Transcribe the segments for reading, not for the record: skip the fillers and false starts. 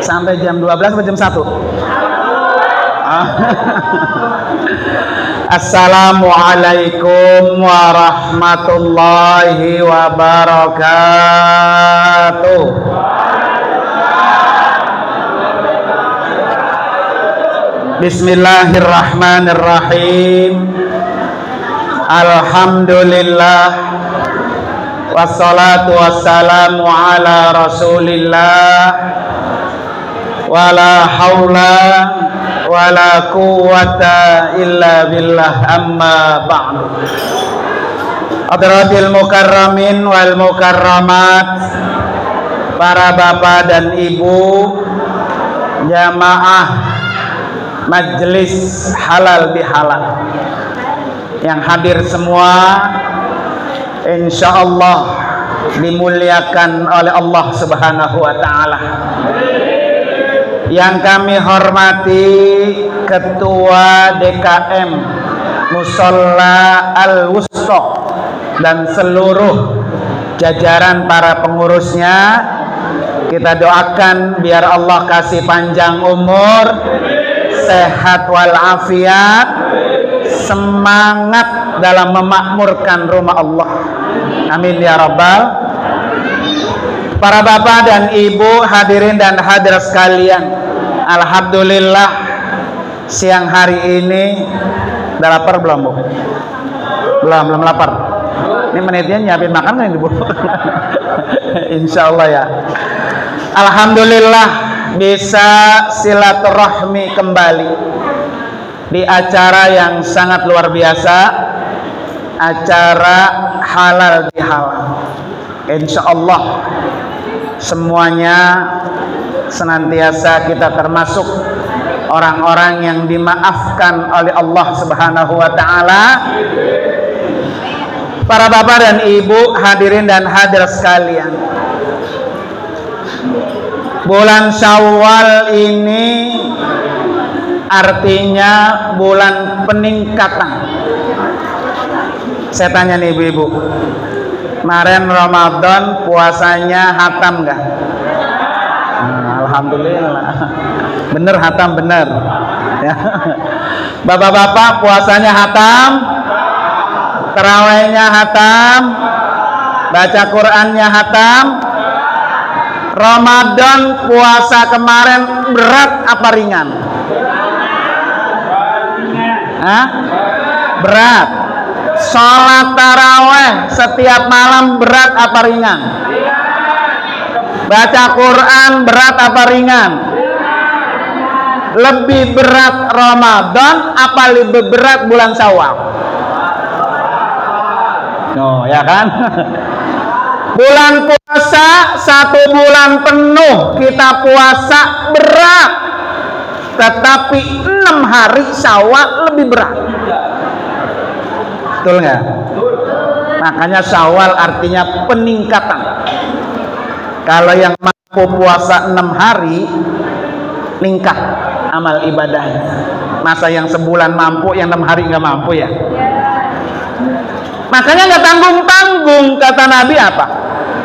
Sampai jam 12 atau jam 1? Assalamualaikum warahmatullahi wabarakatuh. Bismillahirrahmanirrahim. Alhamdulillah. Wassalatu wassalamu ala rasulillah. Wala haula wala quwwata illa billah, amma ba'du. Hadratil mukarramin wal mukarramat, para bapak dan ibu jamaah majelis halal bihalal yang hadir semua, insyaallah dimuliakan oleh Allah Subhanahu wa taala. Yang kami hormati Ketua DKM Musholla Al-Wusta dan seluruh jajaran para pengurusnya, kita doakan biar Allah kasih panjang umur, sehat walafiat, semangat dalam memakmurkan rumah Allah. Amin ya rabbal. Para bapak dan ibu, hadirin dan hadirat sekalian, alhamdulillah siang hari ini udah lapar belum, Bu? Belum lapar. Ini menitnya nyiapin makan kan Ibu? Insya Allah ya. Alhamdulillah bisa silaturahmi kembali di acara yang sangat luar biasa, acara halal bihalal. Insya Allah semuanya senantiasa kita termasuk orang-orang yang dimaafkan oleh Allah Subhanahu wa taala. Para bapak dan ibu, hadirin dan hadirat sekalian, bulan Syawal ini artinya bulan peningkatan. Saya tanya nih ibu-ibu, kemarin Ramadan puasanya hatam nggak? Alhamdulillah, bener hatam bener. Ya. Bapak-bapak puasanya hatam, tarawihnya hatam, baca Qurannya hatam. Ramadan puasa kemarin berat apa ringan? Hah? Berat. Sholat taraweh setiap malam berat apa ringan? Baca Quran berat apa ringan? Lebih berat Ramadan apa lebih berat bulan Syawal? Oh ya kan? Bulan puasa 1 bulan penuh kita puasa berat, tetapi 6 hari Syawal lebih berat. Betul nggak? Makanya Syawal artinya peningkatan. Kalau yang mampu puasa 6 hari, meningkat amal ibadahnya. Masa yang sebulan mampu, yang 6 hari nggak mampu ya? Makanya nggak tanggung-tanggung, kata Nabi apa?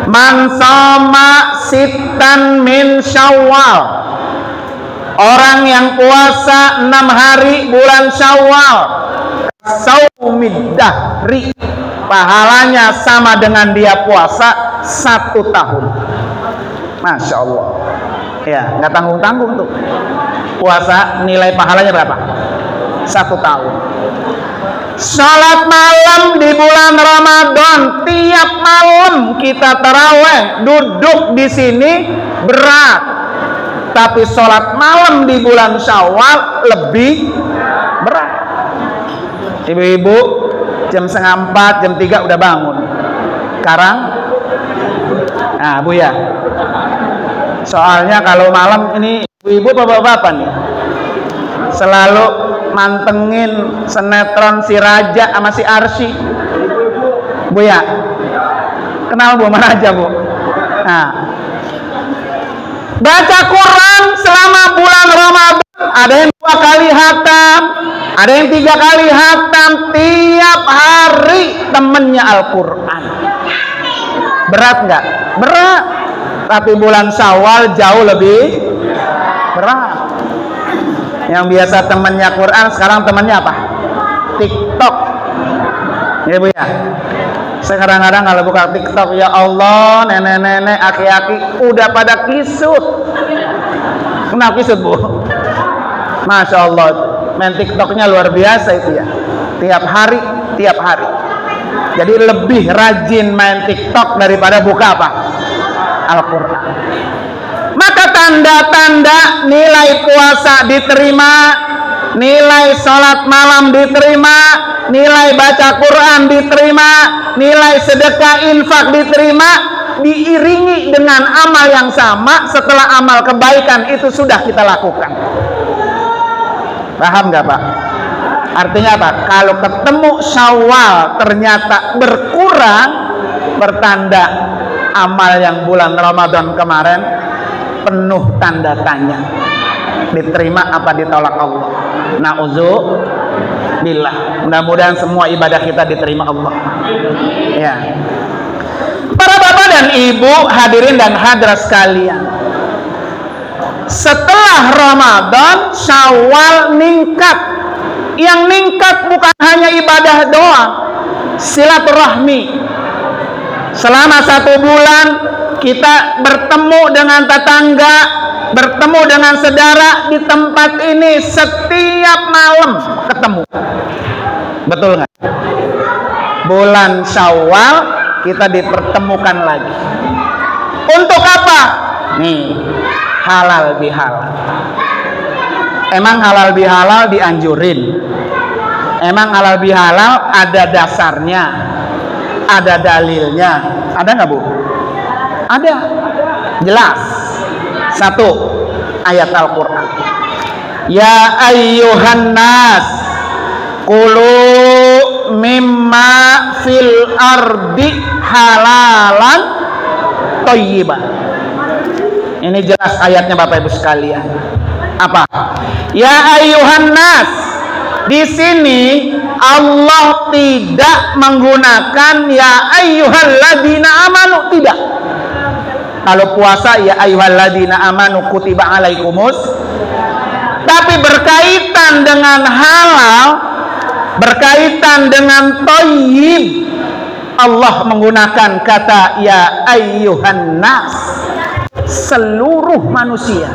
Man shoma sittan min Syawal. Orang yang puasa 6 hari bulan Syawal, saumid dahri, pahalanya sama dengan dia puasa 1 tahun. Masya Allah ya, nggak tanggung-tanggung tuh. Puasa nilai pahalanya berapa? 1 tahun. Salat malam di bulan Ramadan, tiap malam kita taraweh, duduk di sini berat, tapi sholat malam di bulan Syawal lebih berat. Ibu-ibu jam 3:30, jam 3 udah bangun. Sekarang nah Bu ya, soalnya kalau malam ini ibu-ibu bapak-bapak nih selalu mantengin sinetron si Raja sama si Arsy. Bu ya, kenal Bu mana aja Bu? Nah, baca Quran selama bulan Ramadan, ada yang 2 kali hatam, ada yang 3 kali hatam, tiap hari temennya Al-Quran. Berat nggak? Berat. Tapi bulan Syawal jauh lebih Berat. Yang biasa temannya Quran, sekarang temannya apa? TikTok. Ya Bu ya. Saya kadang-kadang kalau buka TikTok, ya Allah, nenek-nenek, aki-aki udah pada kisut. Kenapa kisut Bu? Masya Allah, main TikToknya luar biasa itu ya. Tiap hari. Jadi lebih rajin main TikTok daripada buka apa? Al-Quran. Maka tanda-tanda nilai puasa diterima, nilai sholat malam diterima, nilai baca Quran diterima, nilai sedekah infak diterima, diiringi dengan amal yang sama setelah amal kebaikan itu sudah kita lakukan. Paham nggak Pak? Artinya apa? Kalau ketemu Syawal ternyata berkurang, bertanda amal yang bulan Ramadan kemarin penuh tanda tanya, diterima apa ditolak Allah. Na'udzubillah. Mudah-mudahan semua ibadah kita diterima Allah. Ya. Para bapak dan ibu, hadirin dan hadirat sekalian, setelah Ramadan Syawal ningkat. Yang ningkat bukan hanya ibadah doang, silaturahmi. Selama 1 bulan kita bertemu dengan tetangga, bertemu dengan saudara di tempat ini, setiap malam ketemu. Betul nggak? Bulan Syawal kita dipertemukan lagi. Untuk apa? Nih, halal bihalal. Emang halal bihalal dianjurin? Emang halal bihalal ada dasarnya, ada dalilnya? Ada nggak Bu? Ada, jelas. 1 ayat Al-Quran. Ya ayyuhan nas, kulu mimma fil ardi halalan thayyiban. Ini jelas ayatnya Bapak Ibu sekalian. Apa? Ya ayyuhan nas. Di sini Allah tidak menggunakan ya ayyuhalladzina amanu, tidak. Kalau puasa ya ayyuhalladzina amanu kutiba alaikumus. Tapi berkaitan dengan halal, berkaitan dengan thayyib, Allah menggunakan kata ya ayyuhan nas, seluruh manusia.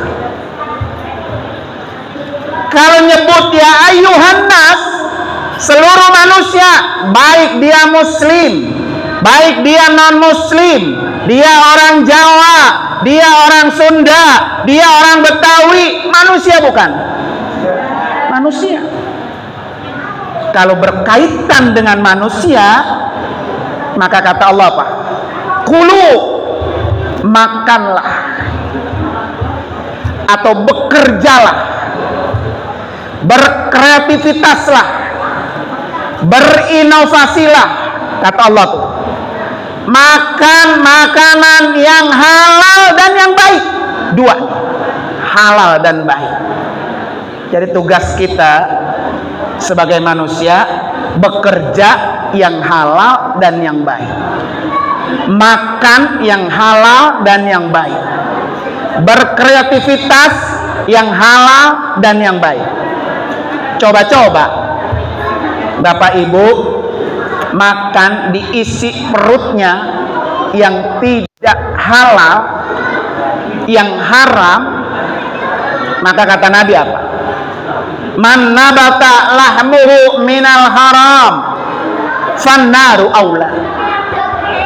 Kalau nyebut ya ayyuhan nas, seluruh manusia, baik dia muslim, baik dia non muslim, dia orang Jawa, dia orang Sunda, dia orang Betawi, manusia bukan? Manusia. Kalau berkaitan dengan manusia, maka kata Allah apa? Kulu, makanlah, atau bekerjalah, berkreativitaslah, berinovasilah, kata Allah tuh. Makan makanan yang halal dan yang baik. 2, halal dan baik. Jadi tugas kita sebagai manusia bekerja yang halal dan yang baik, makan yang halal dan yang baik, berkreativitas yang halal dan yang baik. Coba-coba Bapak Ibu makan diisi perutnya yang tidak halal, yang haram, maka kata Nabi apa? Man nabata lahmuhu minal haram fannaru aula.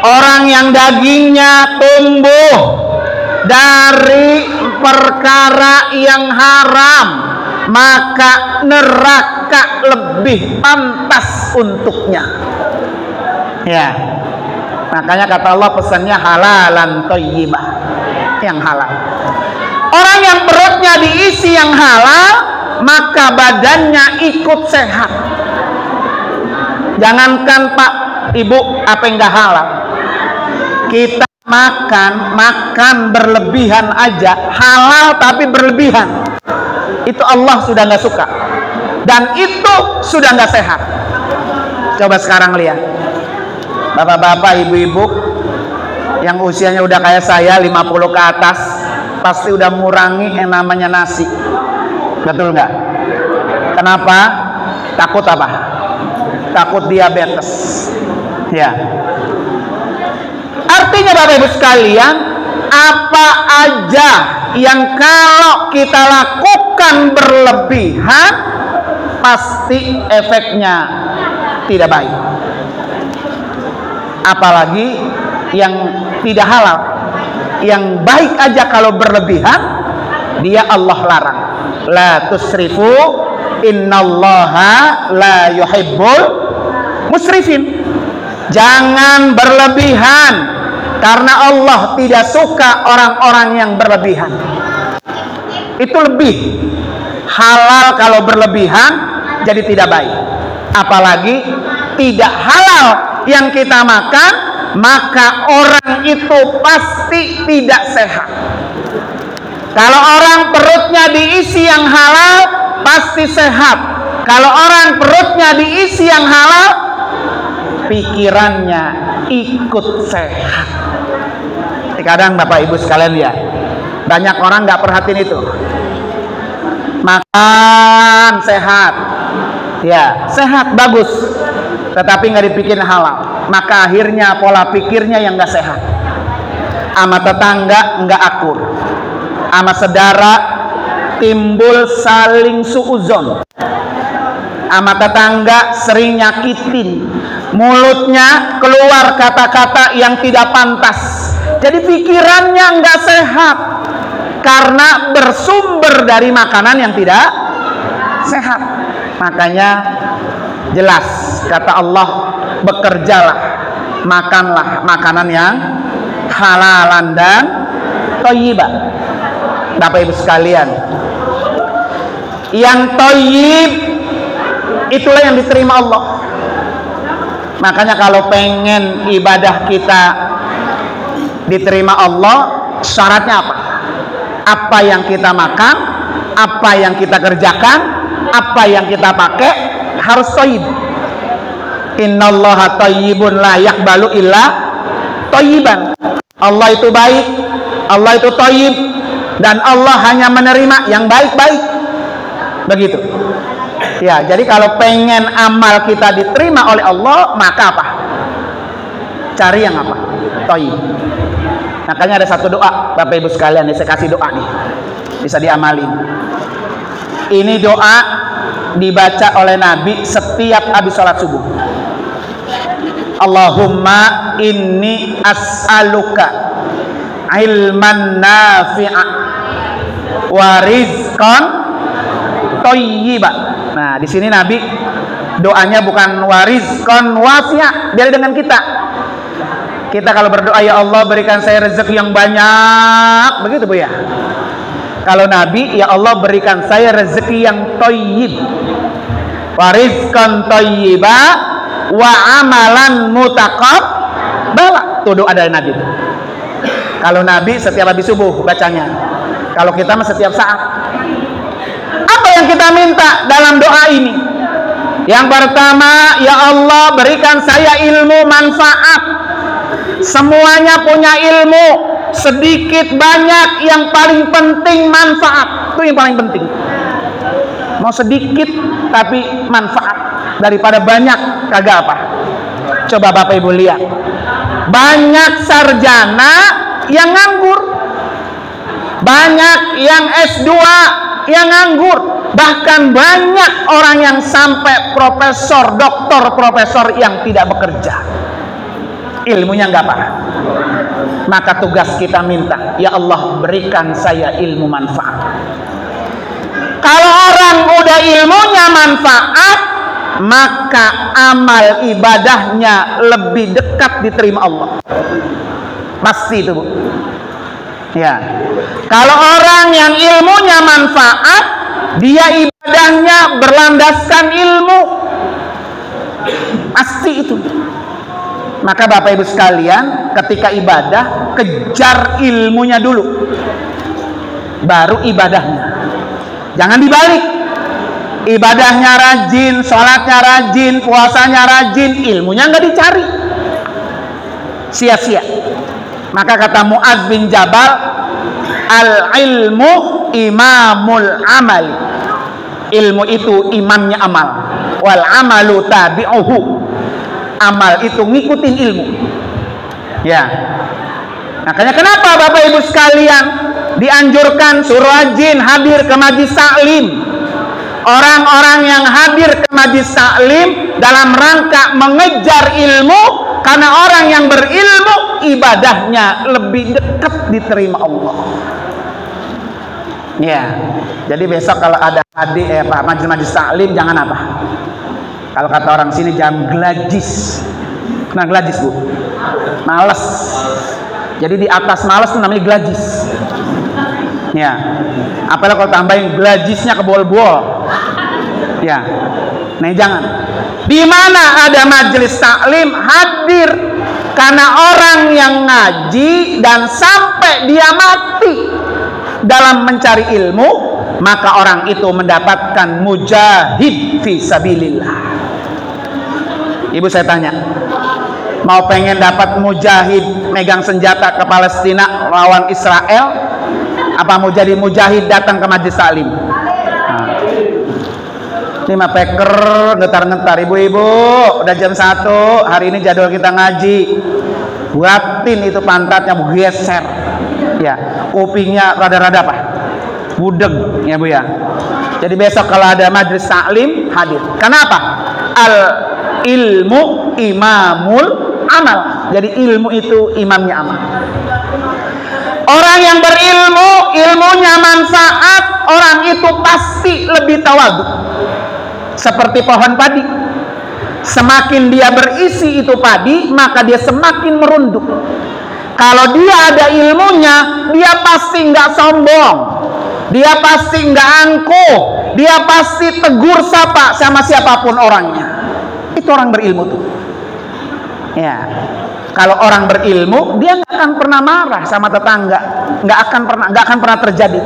Orang yang dagingnya tumbuh dari perkara yang haram, maka neraka lebih pantas untuknya. Ya, makanya kata Allah pesannya halalan thayyibah, yang halal. Orang yang perutnya diisi yang halal, maka badannya ikut sehat. Jangankan Pak Ibu apa yang enggak halal, kita makan berlebihan aja, halal tapi berlebihan, itu Allah sudah nggak suka, dan itu sudah nggak sehat. Coba sekarang lihat bapak-bapak, ibu-ibu yang usianya udah kayak saya 50 ke atas, pasti udah mengurangi yang namanya nasi. Betul nggak? Kenapa? Takut apa? Takut diabetes. Ya. Artinya Bapak Ibu sekalian, apa aja yang kalau kita lakukan berlebihan, pasti efeknya tidak baik. Apalagi yang tidak halal. Yang baik aja kalau berlebihan, dia Allah larang. La tusrifu, innallaha la yuhibbul musrifin. Jangan berlebihan, karena Allah tidak suka orang-orang yang berlebihan. Itu lebih halal kalau berlebihan, jadi tidak baik. Apalagi tidak halal yang kita makan, maka orang itu pasti tidak sehat. Kalau orang perutnya diisi yang halal, pasti sehat. Kalau orang perutnya diisi yang halal, pikirannya ikut sehat. Kadang Bapak Ibu sekalian ya, banyak orang nggak perhatiin itu. Makan sehat, ya sehat bagus, tetapi nggak dipikirin halal. Maka akhirnya pola pikirnya yang nggak sehat. Sama tetangga nggak akur, sama saudara timbul saling suuzon, sama tetangga sering nyakitin, mulutnya keluar kata-kata yang tidak pantas. Jadi pikirannya nggak sehat karena bersumber dari makanan yang tidak sehat. Makanya jelas kata Allah, bekerjalah, makanlah makanan yang halalan dan thayyibah. Bapak Ibu sekalian, yang thayyib itulah yang diterima Allah. Makanya kalau pengen ibadah kita diterima Allah, syaratnya apa? Apa yang kita makan, apa yang kita kerjakan, apa yang kita pakai harus thayyib. Innallaha thayyibun la yaqbalu illa thayyiban. Allah itu baik, Allah itu thayyib, dan Allah hanya menerima yang baik-baik. Begitu. Ya, jadi kalau pengen amal kita diterima oleh Allah, maka apa? Cari yang apa? Thayyib. Makanya ada satu doa, Bapak Ibu sekalian, saya kasih doa nih, bisa diamalin. Ini doa dibaca oleh Nabi setiap habis sholat subuh. Allahumma inni as'aluka ilman nafi'a wa rizqan thayyiban. Nah, di sini Nabi doanya bukan warizqan wasi'a, beda dengan kita. Kita kalau berdoa, ya Allah berikan saya rezeki yang banyak, begitu Bu ya. Kalau Nabi, ya Allah berikan saya rezeki yang thayyib. Wa rizqan thayyiba wa amalan mutaqabbala. Itu doa dari Nabi. Kalau Nabi setiap habis subuh bacanya. Kalau kita mah setiap saat. Apa yang kita minta dalam doa ini? Yang pertama, ya Allah berikan saya ilmu manfaat. Semuanya punya ilmu, sedikit banyak, yang paling penting manfaat. Itu yang paling penting. Mau sedikit tapi manfaat daripada banyak kagak apa. Coba Bapak Ibu lihat, banyak sarjana yang nganggur, banyak yang S2 yang nganggur, bahkan banyak orang yang sampai profesor, doktor, profesor yang tidak bekerja. Ilmunya nggak apa. Maka tugas kita minta, ya Allah berikan saya ilmu manfaat. Kalau orang udah ilmunya manfaat, maka amal ibadahnya lebih dekat diterima Allah. Pasti itu Bu. Ya. Kalau orang yang ilmunya manfaat, dia ibadahnya berlandaskan ilmu. Pasti itu. Maka Bapak Ibu sekalian, ketika ibadah, kejar ilmunya dulu, baru ibadahnya. Jangan dibalik. Ibadahnya rajin, sholatnya rajin, puasanya rajin, ilmunya nggak dicari, sia-sia. Maka kata Mu'adz bin Jabal, al-ilmu imamul amali. Ilmu itu imamnya amal. Wal amalu tabi'uhu. Amal itu ngikutin ilmu. Ya. Makanya kenapa Bapak Ibu sekalian dianjurkan suruh rajin hadir ke majlis taklim. Orang-orang yang hadir ke majlis taklim dalam rangka mengejar ilmu, karena orang yang berilmu ibadahnya lebih dekat diterima Allah. Ya, jadi besok kalau ada hadir majlis taklim jangan apa? Kalau kata orang sini jangan gelajis. Nah gelajis Bu, males. Jadi di atas malas itu namanya gelajis. Ya. Apalagi kalau tambahin gelajisnya ke bol-bol. Ya. Nah, jangan. Di mana ada majelis taklim hadir, karena orang yang ngaji dan sampai dia mati dalam mencari ilmu, maka orang itu mendapatkan mujahid fi sabilillah. Ibu saya tanya, mau pengen dapat mujahid megang senjata ke Palestina lawan Israel, apa mau jadi mujahid datang ke majlis taklim? Ini mah peker getar-getar. Ibu-ibu udah jam 1 hari ini jadwal kita ngaji, buatin itu pantatnya geser ya, kupingnya rada-rada apa budeg ya Bu ya. Jadi besok kalau ada majlis taklim hadir. Kenapa? Al ilmu imamul amal. Jadi ilmu itu imamnya amal. Orang yang berilmu, ilmunya manfaat, orang itu pasti lebih tawadhu. Seperti pohon padi. Semakin dia berisi itu padi, maka dia semakin merunduk. Kalau dia ada ilmunya, dia pasti nggak sombong. Dia pasti nggak angkuh. Dia pasti tegur sapa sama siapapun orangnya. Itu orang berilmu tuh. Ya, kalau orang berilmu dia nggak akan pernah marah sama tetangga, nggak akan pernah terjadi.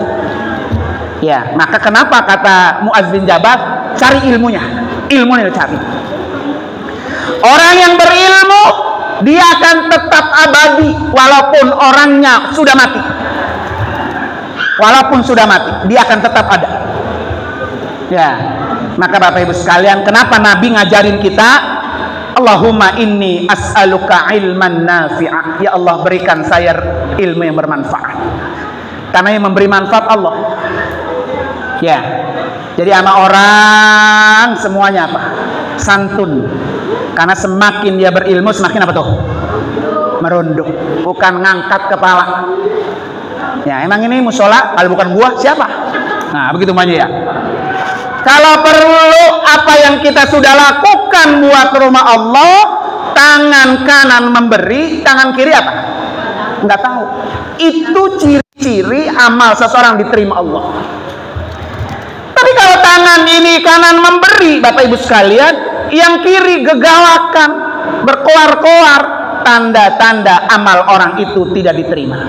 Ya, maka kenapa kata Mu'adz bin Jabal, cari ilmunya cari. Orang yang berilmu dia akan tetap abadi walaupun orangnya sudah mati. Walaupun sudah mati, dia akan tetap ada. Ya, maka Bapak Ibu sekalian, kenapa Nabi ngajarin kita? Allahumma inni as'aluka ilman nafi'ah. Ya Allah, berikan saya ilmu yang bermanfaat. Karena yang memberi manfaat Allah. Ya. Jadi sama orang semuanya apa? Santun. Karena semakin dia berilmu semakin apa tuh? Merunduk, bukan ngangkat kepala. Ya, emang ini musola, kalau bukan gua siapa? Nah, begitu aja ya. Kalau perlu apa yang kita sudah lakukan buat rumah Allah, tangan kanan memberi, tangan kiri apa? Enggak tahu. Itu ciri-ciri amal seseorang diterima Allah. Tapi kalau tangan ini kanan memberi, Bapak Ibu sekalian, yang kiri gegalakan, berkoar-koar, tanda-tanda amal orang itu tidak diterima.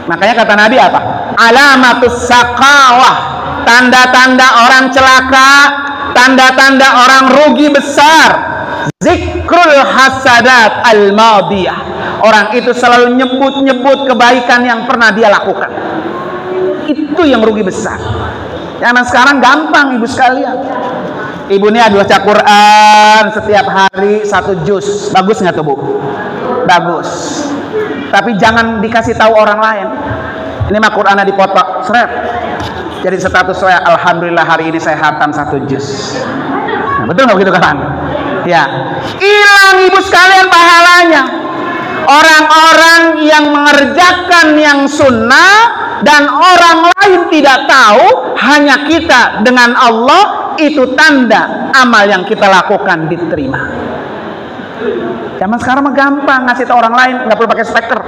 Makanya kata Nabi apa? Alamatus saqawah, tanda-tanda orang celaka, tanda-tanda orang rugi besar. Zikrul hasadat al-madiyah, orang itu selalu nyebut-nyebut kebaikan yang pernah dia lakukan. Itu yang rugi besar. Zaman sekarang gampang Ibu sekalian. Ibu ini ada baca Quran setiap hari 1 juz. Bagus nggak tuh Bu? Bagus. Tapi jangan dikasih tahu orang lain. Ini mah Qurannya dipotong, seret. Jadi status saya, alhamdulillah hari ini saya khatam 1 juz. Nah, betul nggak begitu kan? Ya, hilang Ibu sekalian pahalanya. Orang-orang yang mengerjakan yang sunnah dan orang lain tidak tahu, hanya kita dengan Allah, itu tanda amal yang kita lakukan diterima. Zaman sekarang mah gampang ngasih tahu orang lain, nggak perlu pakai speaker.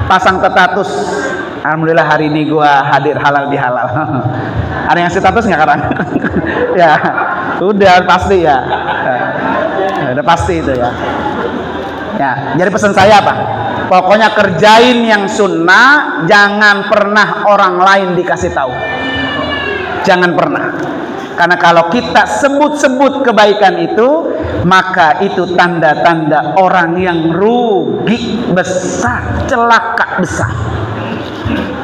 Pasang status, alhamdulillah hari ini gua hadir halal bihalal. Ada yang status nggak sekarang? Ya, udah pasti ya. Udah pasti itu ya. Ya, jadi pesan saya apa? Pokoknya kerjain yang sunnah, jangan pernah orang lain dikasih tahu. Jangan pernah. Karena kalau kita sebut-sebut kebaikan itu, maka itu tanda-tanda orang yang rugi besar, celaka besar.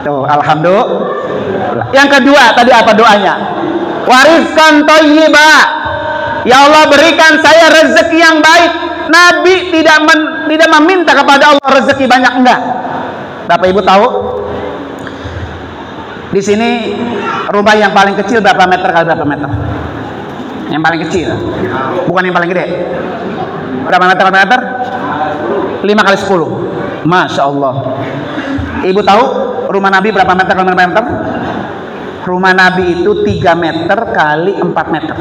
Tuh, alhamdulillah. Yang kedua tadi apa doanya? Warizqan thayyiba. Ya Allah, berikan saya rezeki yang baik. Nabi tidak meminta kepada Allah rezeki banyak, enggak. Bapak Ibu tahu? Di sini rumah yang paling kecil berapa meter kali berapa meter? Yang paling kecil, bukan yang paling gede. Berapa meter kali meter? 5 kali 10. Masya Allah. Ibu tahu rumah Nabi berapa meter kali berapa meter? Rumah Nabi itu 3 meter kali 4 meter.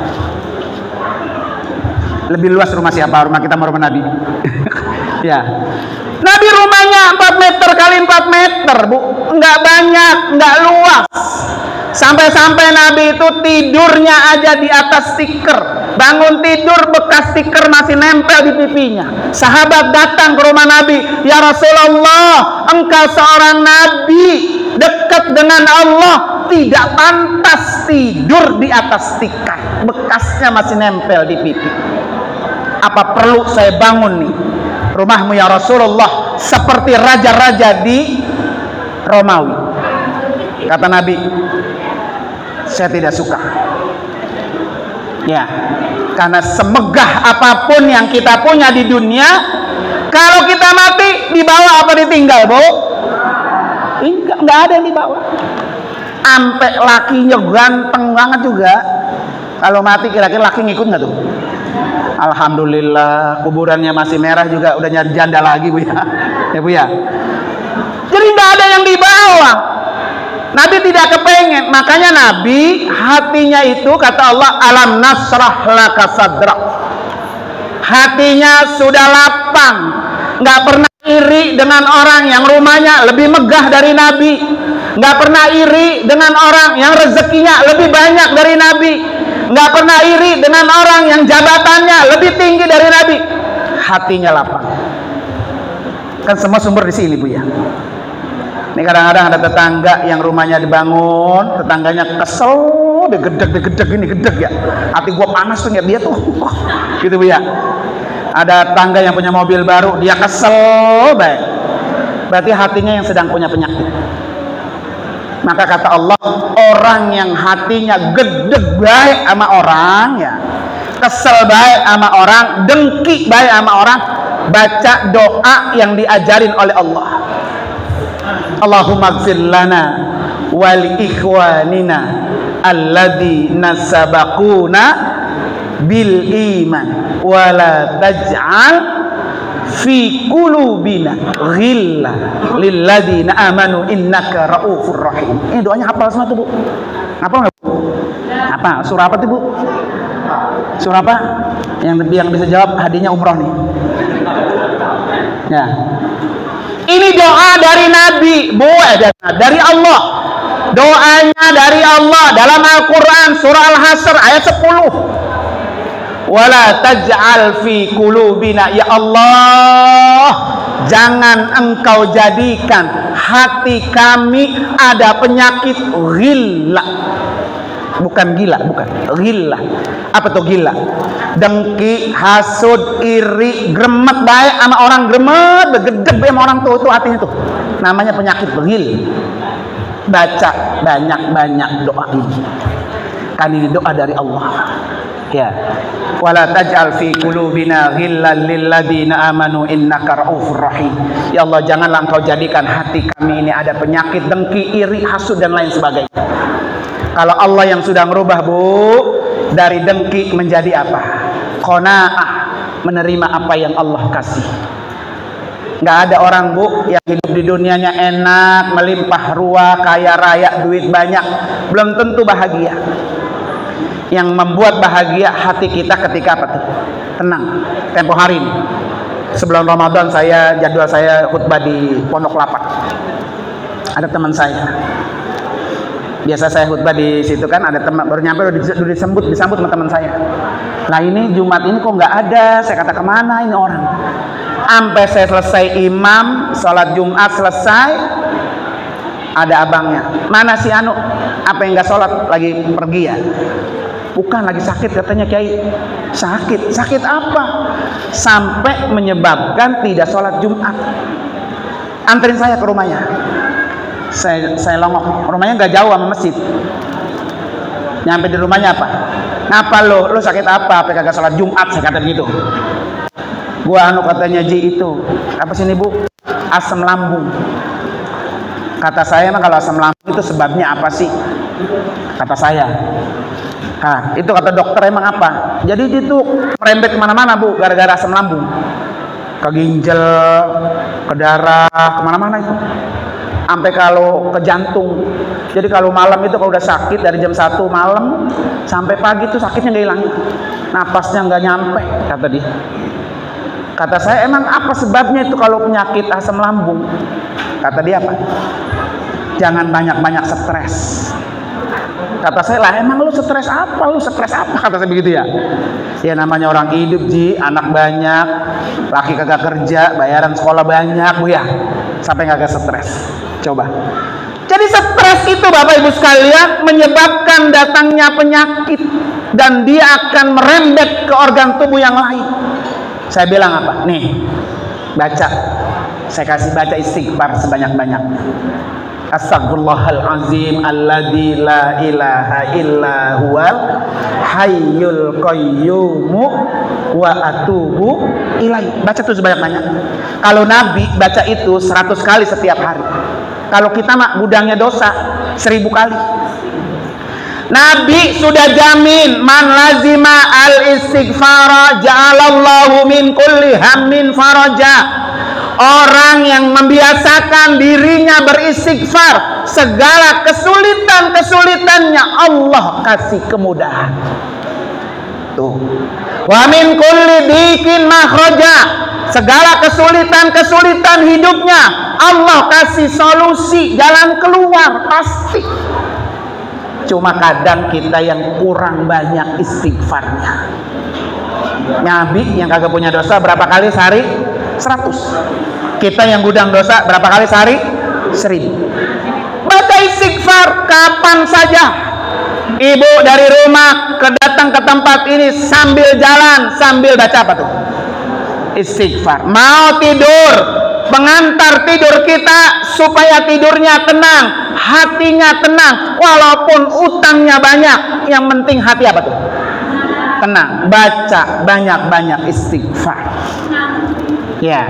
Lebih luas rumah siapa? Rumah kita mau rumah Nabi. Ya. Nabi rumahnya 4 meter kali 4 meter, Bu. Enggak banyak, enggak luas. Sampai-sampai Nabi itu tidurnya aja di atas stiker. Bangun tidur bekas stiker masih nempel di pipinya. Sahabat datang ke rumah Nabi, "Ya Rasulullah, engkau seorang nabi dekat dengan Allah, tidak pantas tidur di atas stiker. Bekasnya masih nempel di pipi. Apa perlu saya bangun nih rumahmu ya Rasulullah seperti raja-raja di Romawi?" Kata Nabi, "Saya tidak suka." Ya, karena semegah apapun yang kita punya di dunia, kalau kita mati dibawa apa ditinggal, Bu? Enggak ada yang dibawa. Ampe lakinya ganteng banget juga, kalau mati kira-kira laki ngikut nggak tuh? Alhamdulillah, kuburannya masih merah juga, udah nyari janda lagi, Bu ya. Ya, Bu ya. Jadi nggak ada yang dibawa. Nabi tidak kepengen, makanya Nabi hatinya itu kata Allah, alam nasrah laka sadrak. Hatinya sudah lapang, nggak pernah iri dengan orang yang rumahnya lebih megah dari Nabi, nggak pernah iri dengan orang yang rezekinya lebih banyak dari Nabi, nggak pernah iri dengan orang yang jabatannya lebih tinggi dari Nabi. Hatinya lapang. Kan semua sumber di sini, Bu ya. Ini kadang-kadang ada tetangga yang rumahnya dibangun, tetangganya kesel, dia gedeg ini gedeg ya. Hati gua panas tuh ngeliat dia tuh, gitu Bu ya. Ada tetangga yang punya mobil baru, dia kesel baik. Berarti hatinya yang sedang punya penyakit. Maka kata Allah, orang yang hatinya gedeg baik sama orang ya, kesel baik sama orang, dengki baik sama orang, baca doa yang diajarin oleh Allah. Allahumma gfir lana wal ikhwanina alladzina sabaquna bil iman wala taj'al fi qulubina ghillan lil ladzina amanu innaka raufur rahim. Ini doanya hafal semua tuh, Bu. Hafal enggak, Bu? Apa? Surah apa tuh, Bu? Surah apa? Yang bisa jawab hadiahnya umroh nih. Ya. Ini doa dari Nabi, Bu, dari Allah. Doanya dari Allah dalam Al-Quran surah Al-Hasr ayat 10. Wala taj'al fi qulubina, ya Allah, jangan engkau jadikan hati kami ada penyakit ghillah. Bukan gila, bukan. Ghillah. Apa tuh gila? Dengki, hasud, iri, gremet baik sama orang, gremet, begedeg sama orang tuh hatinya tuh. Namanya penyakit ghil. Baca banyak-banyak doa ini. Kan ini doa dari Allah. Ya. Wala taj'al fi qulubina ghillan lil ladzina amanu innaka raufur rahim. Ya Allah, janganlah engkau jadikan hati kami ini ada penyakit dengki, iri, hasud dan lain sebagainya. Kalau Allah yang sudah merubah, Bu, dari dengki menjadi apa? Qanaah, menerima apa yang Allah kasih. Nggak ada orang, Bu, yang hidup di dunianya enak, melimpah ruah, kaya raya, duit banyak, belum tentu bahagia. Yang membuat bahagia hati kita ketika apa tuh? Tenang. Tempo hari ini, sebelum Ramadan jadwal saya khutbah di Pondok Lapak. Ada teman saya. Biasa saya khutbah di situ kan, ada teman baru nyampe udah disambut sama teman saya. Nah ini Jumat ini kok nggak ada? Saya kata kemana ini orang? Sampai saya selesai imam, sholat Jumat selesai, ada abangnya. Mana si Anu? Apa yang nggak sholat? Lagi pergi ya? Bukan, lagi sakit katanya Kiai. Sakit apa? Sampai menyebabkan tidak sholat Jumat. Anterin saya ke rumahnya. Saya longok, rumahnya nggak jauh sama masjid. Nyampe di rumahnya apa? Ngapa lo sakit apa? Apa kagak sholat Jumat? Saya kata gitu. Gua katanya Ji itu apa sih nih Bu? Asam lambung. Kata saya mah kalau asam lambung itu sebabnya apa sih? Kata saya. Nah, itu kata dokter emang apa? Jadi itu merembet kemana-mana Bu, gara-gara asam lambung. Ke ginjal, ke darah, kemana-mana itu. Sampai kalau ke jantung. Jadi kalau malam itu kalau udah sakit dari jam 1 malam sampai pagi itu sakitnya nggak hilang. Napasnya nggak nyampe, kata dia. Kata saya, emang apa sebabnya itu kalau penyakit asam lambung? Kata dia apa? Jangan banyak-banyak stres. Kata saya, lah emang lu stres apa? Lu stres apa? Kata saya begitu ya. Ya namanya orang hidup Ji, anak banyak, laki kagak kerja, bayaran sekolah banyak Bu ya. Sampai kagak stres. Coba. Jadi stres itu Bapak Ibu sekalian menyebabkan datangnya penyakit dan dia akan merembet ke organ tubuh yang lain. Saya bilang apa? Nih, baca. Saya kasih baca istighfar sebanyak-banyaknya. Astagfirullahalazim alladzi la ilaha illa huwal hayyul qayyumu wa atubu ilaihi. Baca tuh sebanyak-banyak. Kalau Nabi baca itu 100 kali setiap hari. Kalau kita mah gudangnya dosa 1000 kali. Nabi sudah jamin man lazima al istighfara ja'alallahu min kulli hammin faraja. Orang yang membiasakan dirinya beristighfar, segala kesulitan-kesulitannya Allah kasih kemudahan. Tuh. Wa min kulli dikin makhraja. Segala kesulitan-kesulitan hidupnya Allah kasih solusi, jalan keluar pasti. Cuma kadang kita yang kurang banyak istighfarnya. Nabi yang kagak punya dosa berapa kali sehari? 100. Kita yang gudang dosa berapa kali sehari? 1000. Baca istighfar kapan saja. Ibu dari rumah datang ke tempat ini sambil jalan, sambil baca apa tuh? Istighfar. Mau tidur, pengantar tidur kita supaya tidurnya tenang, hatinya tenang, walaupun utangnya banyak, yang penting hati apa tuh? Tenang. Baca banyak-banyak istighfar. Ya,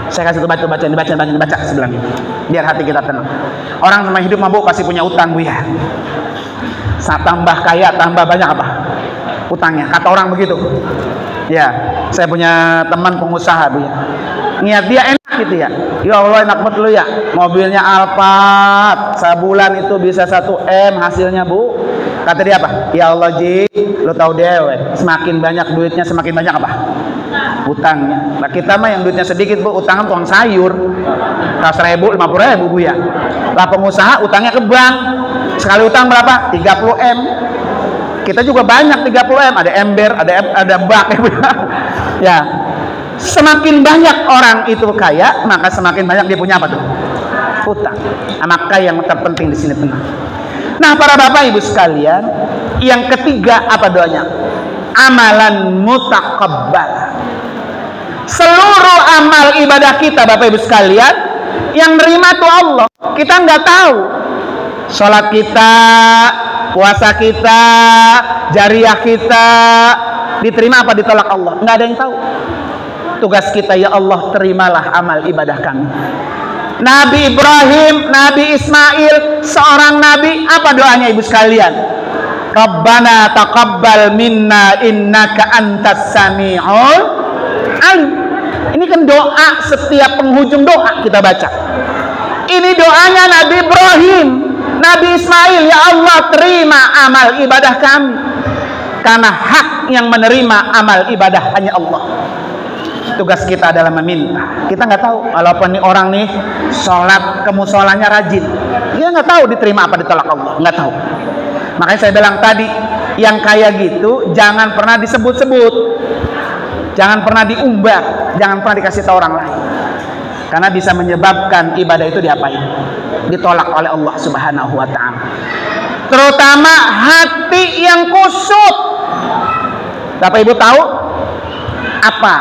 saya kasih tuh baca sebelahnya, biar hati kita tenang. Orang sama hidup mabuk pasti punya utang Bu ya. Saat tambah kaya tambah banyak apa? Utangnya. Kata orang begitu. Ya, saya punya teman pengusaha Bu ya. Niat dia enak gitu ya. Ya Allah enak banget lu ya. Mobilnya Alphard, sebulan itu bisa 1 M hasilnya Bu. Kata dia apa? Ya Allah Ji, lu tahu dewe, semakin banyak duitnya semakin banyak apa? Utangnya. Nah kita mah yang duitnya sedikit Bu, utangnya tukang sayur 100.000, 50.000 Bu ya. Lah pengusaha utangnya ke bank, sekali utang berapa? 30 M. Kita juga banyak 30 M, ada ember, ada bak ya. Semakin banyak orang itu kaya, maka semakin banyak dia punya apa tuh? Utang. Maka yang terpenting di sini tenang. Nah para bapak ibu sekalian, yang ketiga apa doanya? Amalan mutaqabbal. Seluruh amal ibadah kita bapak ibu sekalian, yang nerima tuh Allah. Kita nggak tahu sholat kita, puasa kita, jariah kita diterima apa ditolak Allah, nggak ada yang tahu. Tugas kita ya Allah, terimalah amal ibadah kami. Nabi Ibrahim, Nabi Ismail, seorang nabi, apa doanya ibu sekalian? Rabbana taqabbal minna innaka antas sami'ul alim. Ini kan doa, setiap penghujung doa kita baca. Ini doanya Nabi Ibrahim, Nabi Ismail, ya Allah terima amal ibadah kami. Karena hak yang menerima amal ibadah hanya Allah. Tugas kita adalah meminta. Kita nggak tahu walaupun nih orang nih sholat ke musolanya rajin, dia nggak tahu diterima apa ditolak Allah, nggak tahu. Makanya saya bilang tadi, yang kayak gitu jangan pernah disebut-sebut, jangan pernah diumbar, jangan pernah dikasih tahu orang lain, karena bisa menyebabkan ibadah itu diapain? Ditolak oleh Allah Subhanahu Wa Taala. Terutama hati yang kusut. Bapak Ibu tahu apa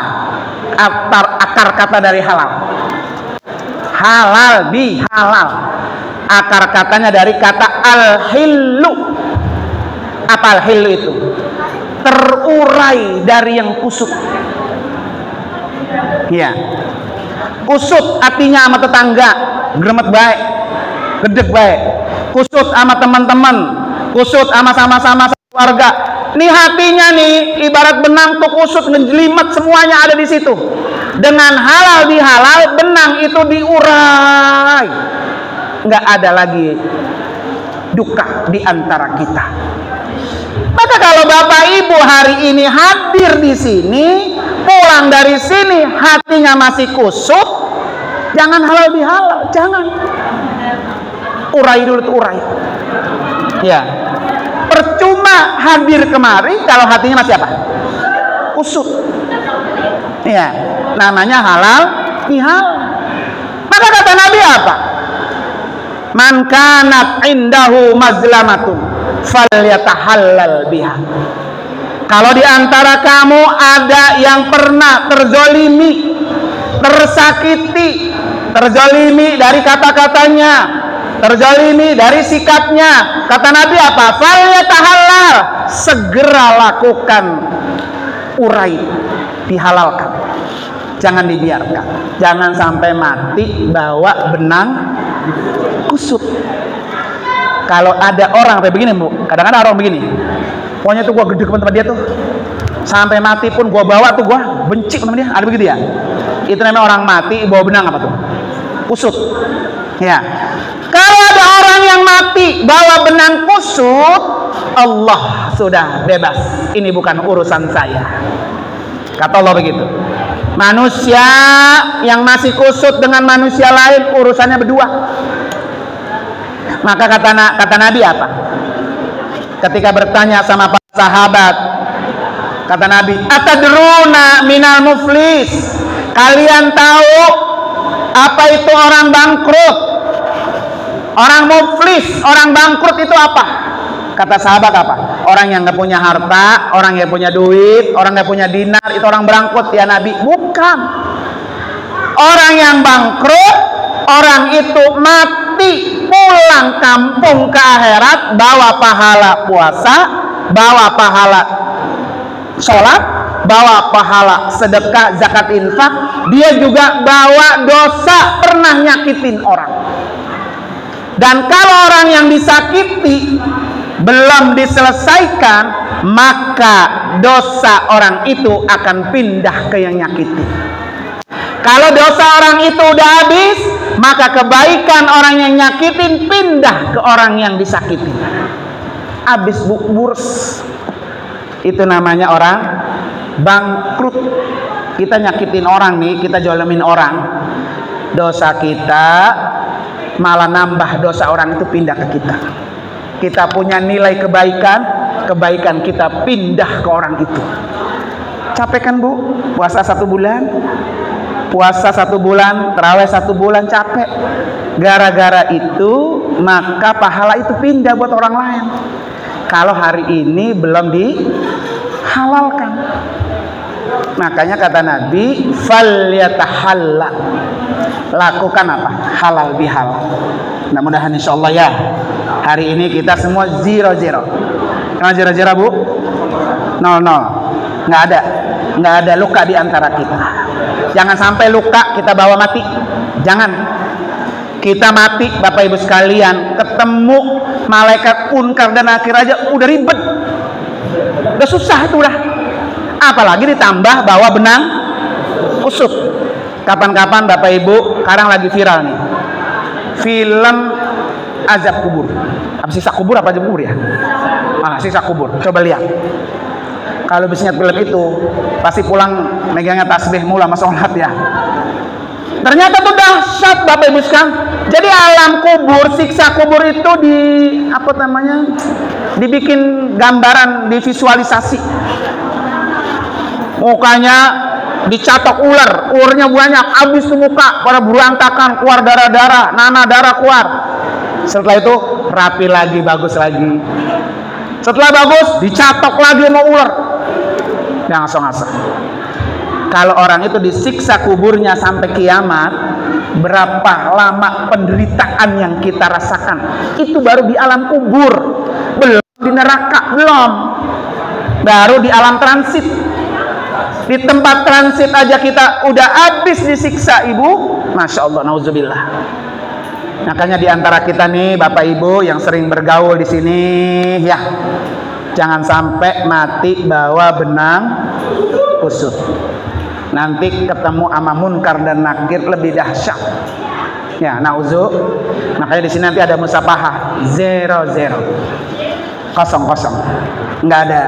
akar kata dari halal? halal bihalal. Akar katanya dari kata al-hillu. Apa al-hillu itu? Terurai dari yang kusut. Ya, kusut artinya sama tetangga gremet baik, gedeg baik. Kusut sama teman-teman, kusut sama-sama keluarga. Nih hatinya nih ibarat benang tuh kusut, ngejelimet, semuanya ada di situ. Dengan halal bihalal benang itu diurai, nggak ada lagi duka di antara kita. Maka kalau Bapak Ibu hari ini hadir di sini, pulang dari sini hatinya masih kusut, jangan halal bihalal, jangan. Urai dulu tuh, urai. Ya. Percuma hadir kemari kalau hatinya masih apa? Kusut. Ya, namanya halal bihalal. Maka kata Nabi apa? Man kanat indahu mazlamatun falyatahallal biha. Kalau di antara kamu ada yang pernah terzolimi, tersakiti, terzolimi dari kata-katanya, terzolimi dari sikapnya, kata Nabi apa? Falyatahallal, segera lakukan urai, dihalalkan, jangan dibiarkan, jangan sampai mati bawa benang kusut. Kalau ada orang kayak begini Bu, kadang-kadang orang begini, pokoknya tuh gua gede tempat dia tuh, sampai mati pun gua bawa tuh, gua benci sama dia, ada begitu ya? Itu namanya orang mati bawa benang apa tuh? Kusut. Ya. Kalau ada orang yang mati bawa benang kusut, Allah sudah bebas. Ini bukan urusan saya. Kata Allah begitu. Manusia yang masih kusut dengan manusia lain urusannya berdua. Maka kata Nabi apa? Ketika bertanya sama para sahabat, kata Nabi, atadruna minal muflis? Kalian tahu apa itu orang bangkrut? Orang muflis, orang bangkrut itu apa? Kata sahabat apa? Orang yang nggak punya harta, orang yang punya duit, orang yang punya dinar, itu orang bangkrut ya Nabi? Bukan. Orang yang bangkrut, orang itu mati, pulang kampung ke akhirat, bawa pahala puasa, bawa pahala sholat, bawa pahala sedekah, zakat, infak. Dia juga bawa dosa pernah nyakitin orang. Dan kalau orang yang disakiti belum diselesaikan, maka dosa orang itu akan pindah ke yang nyakiti. Kalau dosa orang itu udah habis, maka kebaikan orang yang nyakitin pindah ke orang yang disakiti. Habis burs. Itu namanya orang bangkrut. Kita nyakitin orang nih, kita jolimin orang, dosa kita malah nambah, dosa orang itu pindah ke kita. Kita punya nilai kebaikan, kebaikan kita pindah ke orang itu. Capek kan Bu? Puasa 1 bulan, puasa 1 bulan, tarawih 1 bulan, capek. Gara-gara itu maka pahala itu pindah buat orang lain. Kalau hari ini belum dihalalkan, makanya kata Nabi, falyatahallal, lakukan apa? Halal bihalal. Mudah-mudahan insyaallah ya, hari ini kita semua 0-0. Kenapa 0-0 Bu? 0-0. Nggak ada luka di antara kita. Jangan sampai luka kita bawa mati. Jangan. Kita mati Bapak Ibu sekalian, ketemu malaikat munkar dan nakir aja udah ribet, udah susah itu udah. Apalagi ditambah bawa benang kusut. Kapan-kapan Bapak Ibu, sekarang lagi viral nih film azab kubur. Apa sisa kubur apa azab kubur ya? Sisa kubur. Coba lihat. Kalau bisa film itu pasti pulang megangnya tasbih mula sama sholat ya. Ternyata tuh dahsyat Bapak Ibu sekalian. Jadi alam kubur, siksa kubur itu dibikin gambaran, divisualisasi. Mukanya dicatok ularnya banyak, habis tuh muka pada berantakan, keluar darah-darah, nanah darah keluar. Setelah itu rapi lagi, bagus lagi. Setelah bagus, dicatok lagi sama ular. Yang ngasah-ngasah. Kalau orang itu disiksa kuburnya sampai kiamat, berapa lama penderitaan yang kita rasakan. Itu baru di alam kubur, belum di neraka, belum. Baru di alam transit. Di tempat transit aja kita udah habis disiksa, Ibu. Masya Allah, nauzubillah. Makanya di antara kita nih, Bapak Ibu yang sering bergaul di sini, ya, jangan sampai mati bawa benang kusut. Nanti ketemu sama munkar dan nakir lebih dahsyat. Ya, nauzu. Makanya di sini nanti ada musafahah 0-0. Kosong-kosong. Nggak ada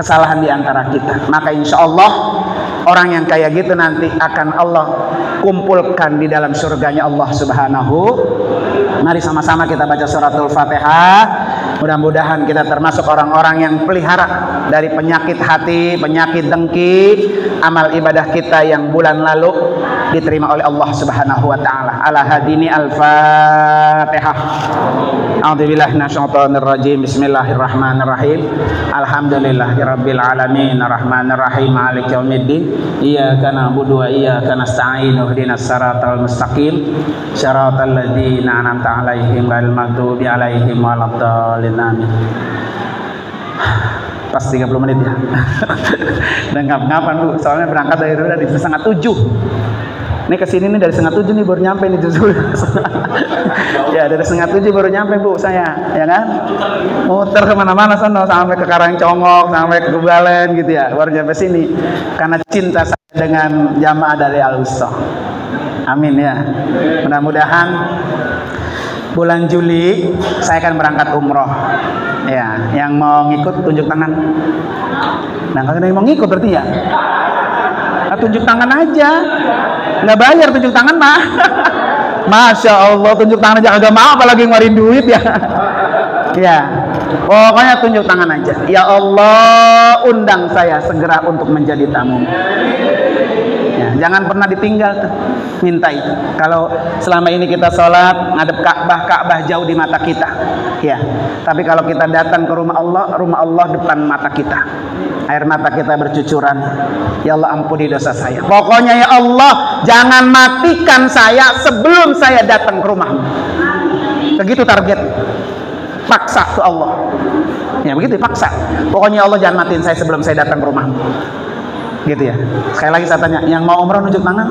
kesalahan di antara kita. Maka insya Allah orang yang kayak gitu nanti akan Allah kumpulkan di dalam surganya Allah Subhanahu. Mari sama-sama kita baca suratul Fatihah. Mudah-mudahan kita termasuk orang-orang yang pelihara dari penyakit hati, penyakit dengki, amal ibadah kita yang bulan lalu diterima oleh Allah Subhanahu wa taala. Ala hadini al-Fatihah. A'udzubillahi minasyaitonir rajim. Bismillahirrahmanirrahim. Alhamdulillahirabbil alamin arrahmanir rahim maliki yaumiddin. Iyyaka na'budu wa iyyaka nasta'in. Ihdinas siratal mustaqim. Shiratal ladzina an'amta 'alaihim ghairil maghdubi 'alaihim waladdallin. Amin. Pas 30 menit ya. Dan ngap-ngapan Bu, soalnya berangkat dari rumah dari 6:30. Ini kesini nih dari 6:30 nih baru nyampe nih justru. Ya dari 6:30 baru nyampe Bu saya, ya kan? Muter kemana-mana sana sampai ke Karangcongok, sampai ke Gubalen gitu ya, baru nyampe sini. Karena cinta saya dengan jamaah dari Al-Wusta. Amin ya. Mudah-mudahan bulan Juli saya akan berangkat umroh. Ya, yang mau ngikut tunjuk tangan. Nah, kalau yang mau ngikut berarti ya. Nah, tunjuk tangan aja. Nggak bayar tunjuk tangan mah. Masya Allah, tunjuk tangan aja agak mau apalagi ngeluarin duit ya. Ya. Pokoknya tunjuk tangan aja. Ya Allah, undang saya segera untuk menjadi tamu. Ya, jangan pernah ditinggal tuh. Minta itu. Kalau selama ini kita sholat ngadep Ka'bah jauh di mata kita. Ya. Tapi kalau kita datang ke rumah Allah depan mata kita. Air mata kita bercucuran. Ya Allah, ampuni dosa saya. Pokoknya ya Allah, jangan matikan saya sebelum saya datang ke rumahmu. Begitu target. Paksa tuh Allah. Ya begitu, paksa. Pokoknya Allah jangan matiin saya sebelum saya datang ke rumahmu. Gitu ya. Sekali lagi saya tanya, yang mau umroh nunjuk tangan?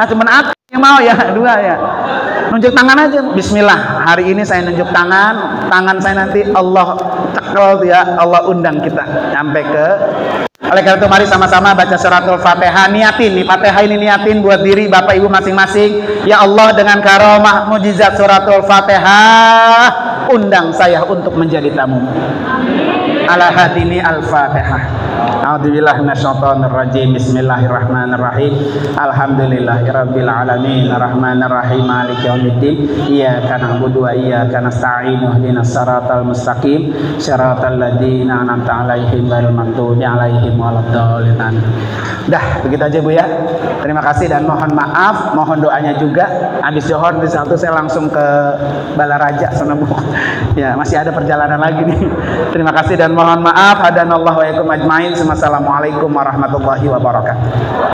Ah, cuman aku yang mau ya, dua ya. Nunjuk tangan aja. Bismillah. Hari ini saya nunjuk tangan. Tangan saya nanti Allah cekel ya, Allah undang kita sampai ke. Oleh karena itu mari sama-sama baca suratul Fatihah. Niatin nih, Fatihah ini niatin buat diri Bapak Ibu masing-masing. Ya Allah, dengan karomah mujizat suratul Fatihah, undang saya untuk menjadi tamu. Ala hadini al-Fatihah. A'udzubillahi minasyaitonir rajim. Bismillahirrahmanirrahim. Alhamdulillahirabbil alamin arrahmanir rahim maliki yaumiddin. Iyyaka na'budu wa iyyaka nasta'in. Ihdinas siratal mustaqim. Shiratal ladzina an'amta 'alaihim ghairil maghdubi 'alaihim waladdallin. Dah, begitu aja Bu ya. Terima kasih dan mohon maaf, mohon doanya juga. Habis Johor di satu saya langsung ke Balaraja sana Bu. Ya, masih ada perjalanan lagi nih. Terima kasih dan mohon maaf. Hadanallahu wa iyyakum ajmain. Wassalamualaikum warahmatullahi wabarakatuh.